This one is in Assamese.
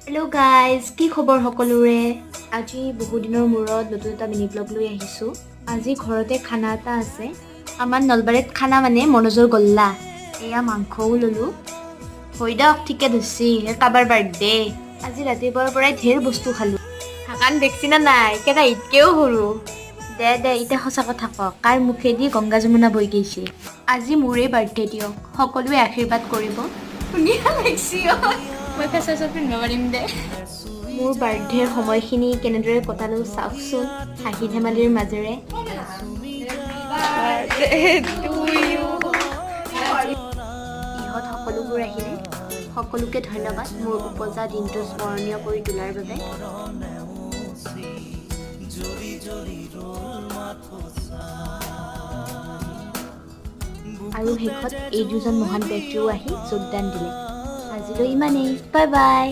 হেল্ল' গাইজ, কি খবৰ সকলোৰে? আজি বহুদিনৰ মূৰত নতুন এটা মিনি ব্লগ লৈ আহিছোঁ। আজি ঘৰতে খানা এটা আছে। আমাৰ নলবাৰীত খানা মানে মনোজৰ গল্লা। এয়া মাংসও ল'লোঁ। হৈ দিয়ক, ঠিকে ধৰছি, কাৰোবাৰ বাৰ্থডে। আজি ৰাতিপুৱাৰ পৰাই ঢেৰ বস্তু খালোঁ। হাকান দেখছি না নাই, কেৰাহীতকেও সৰু। দে এতিয়া সঁচা কথা ক, কাৰ মুখেদি গংগা যমুনা বৈ গৈছে? আজি মোৰেই বাৰ্থডে দিয়ক, সকলোৱে আশীৰ্বাদ কৰিব। ধুনীয়া লাগছি মই ফেচাছত পিন্ধিব পাৰিম দে। মোৰ বাৰ্থডেৰ সময়খিনি কেনেদৰে কটালো চাওকচোন, হাঁহি ধেমালিৰ মাজেৰে। ইহঁত সকলোবোৰ আহিলে, সকলোকে ধন্যবাদ মোৰ উপজা দিনটো স্মৰণীয় কৰি তোলাৰ বাবে। আৰু শেষত এই দুজন মহান ব্যক্তিও আহি যোগদান দিলে। আজিলৈ ইমানেই, বাই বাই।